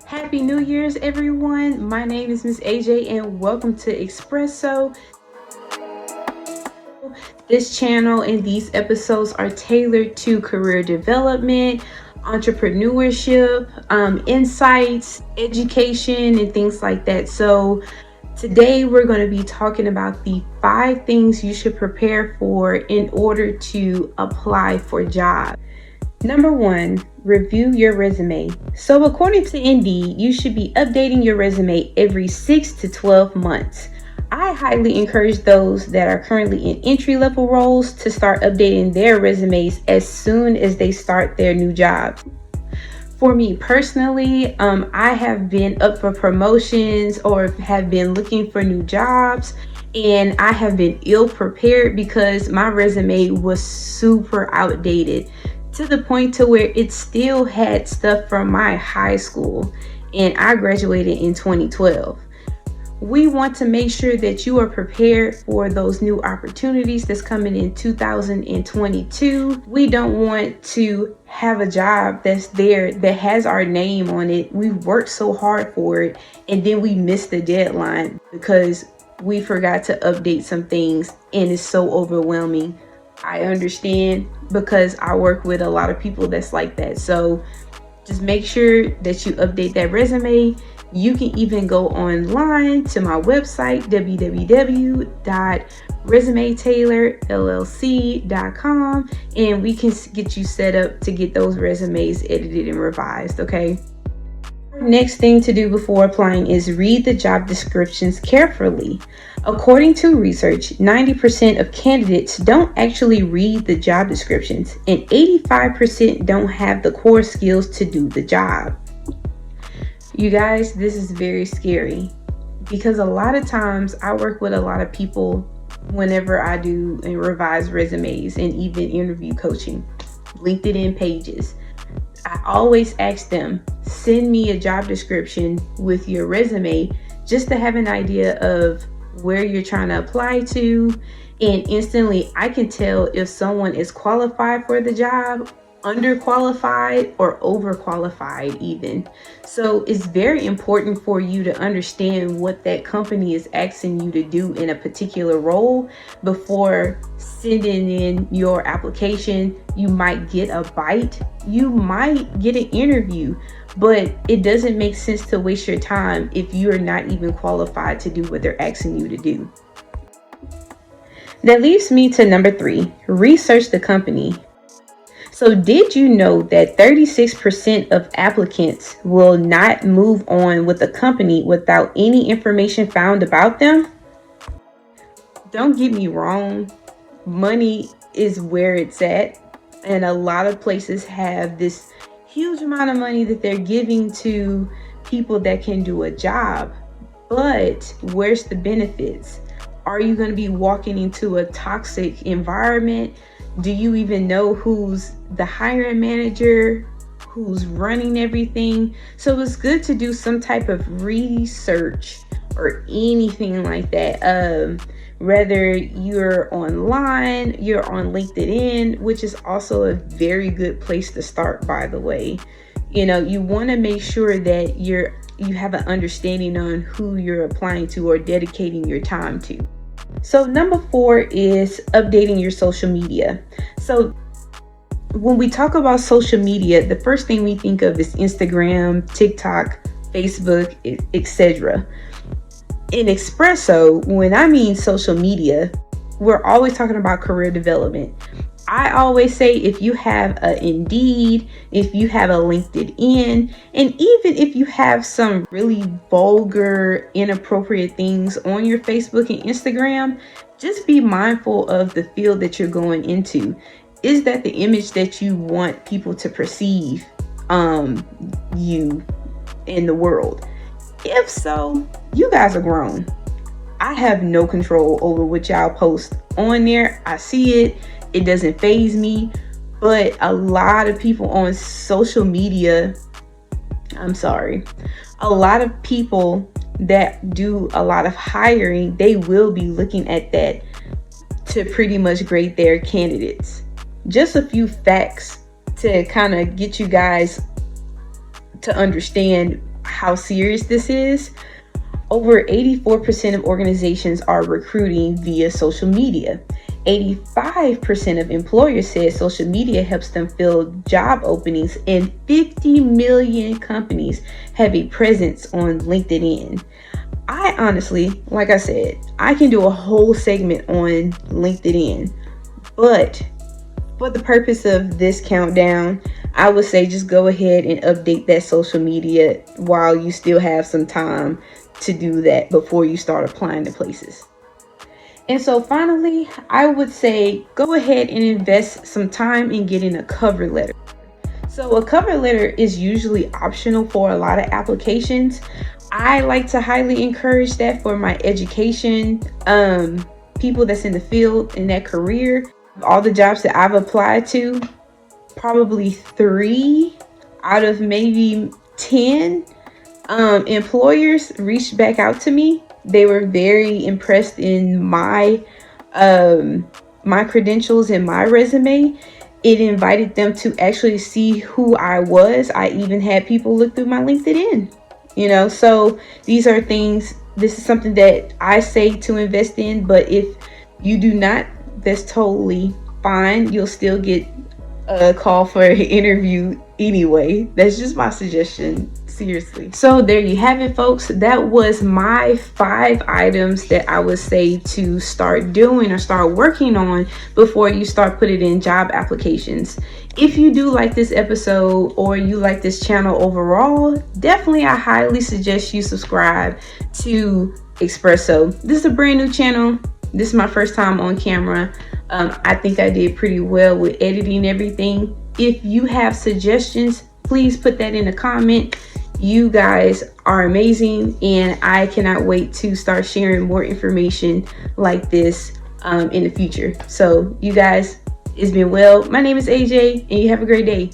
Happy New Year's, everyone. My name is Miss AJ, and welcome to Espresso. This channel and these episodes are tailored to career development, entrepreneurship, insights, education, and things like that. So today we're going to be talking about the 5 things you should prepare for in order to apply for jobs. Number 1, review your resume. So according to Indeed, you should be updating your resume every 6 to 12 months. I highly encourage those that are currently in entry-level roles to start updating their resumes as soon as they start their new jobs. For me personally, I have been up for promotions or have been looking for new jobs, and I have been ill prepared because my resume was super outdated, to the point to where it still had stuff from my high school, and I graduated in 2012. We want to make sure that you are prepared for those new opportunities that's coming in 2022. We don't want to have a job that's there that has our name on it. We've worked so hard for it, and then we miss the deadline because we forgot to update some things, and it's so overwhelming. I understand because I work with a lot of people that's like that. So just make sure that you update that resume. You can even go online to my website, www.resumetailerllc.com, and we can get you set up to get those resumes edited and revised, okay? Next thing to do before applying is read the job descriptions carefully. According to research, 90% of candidates don't actually read the job descriptions, and 85% don't have the core skills to do the job. You guys, this is very scary because a lot of times I work with a lot of people whenever I do and revise resumes and even interview coaching, LinkedIn pages. I always ask them, send me a job description with your resume just to have an idea of where you're trying to apply to. And instantly I can tell if someone is qualified for the job, underqualified, or overqualified even. So it's very important for you to understand what that company is asking you to do in a particular role before sending in your application. You might get a bite, you might get an interview, but it doesn't make sense to waste your time if you're not even qualified to do what they're asking you to do. That leaves me to number 3, research the company. So did you know that 36% of applicants will not move on with a company without any information found about them? Don't get me wrong, money is where it's at, and a lot of places have this huge amount of money that they're giving to people that can do a job. But where's the benefits? Are you going to be walking into a toxic environment? Do you even know who's the hiring manager, who's running everything? So it's good to do some type of research or anything like that. Whether you're online, you're on LinkedIn, which is also a very good place to start, by the way. You know, you want to make sure that you have an understanding on who you're applying to or dedicating your time to. So number 4 is updating your social media. So when we talk about social media, the first thing we think of is Instagram, TikTok, Facebook, etc. In Espresso, when I mean social media, we're always talking about career development. I always say if you have a Indeed, if you have a LinkedIn, and even if you have some really vulgar, inappropriate things on your Facebook and Instagram, just be mindful of the field that you're going into. Is that the image that you want people to perceive you in the world? If so, you guys are grown. I have no control over what y'all post on there. I see it. It doesn't faze me, but a lot of people on social media, a lot of people that do a lot of hiring, they will be looking at that to pretty much grade their candidates. Just a few facts to kind of get you guys to understand how serious this is. Over 84% of organizations are recruiting via social media. 85% of employers said social media helps them fill job openings, and 50 million companies have a presence on LinkedIn. I honestly, like I said, I can do a whole segment on LinkedIn, but for the purpose of this countdown, I would say just go ahead and update that social media while you still have some time to do that before you start applying to places. And so finally, I would say go ahead and invest some time in getting a cover letter. So a cover letter is usually optional for a lot of applications. I like to highly encourage that for my education, people that's in the field, in that career. All the jobs that I've applied to, probably 3 out of maybe 10 employers reached back out to me. They were very impressed in my credentials and my resume. It invited them to actually see who I was. I even had people look through my LinkedIn, so these are things, this is something that I say to invest in, but if you do not, that's totally fine. You'll still get a call for an interview anyway. That's just my suggestion, seriously. So there you have it, folks. That was my 5 items that I would say to start doing or start working on before you start putting in job applications. If you do like this episode or you like this channel overall, definitely I highly suggest you subscribe to Expresso. This is a brand new channel. This is my first time on camera. I think I did pretty well with editing everything. If you have suggestions, please put that in a comment. You guys are amazing, and I cannot wait to start sharing more information like this in the future. So you guys, it's been well. My name is AJ, and you have a great day.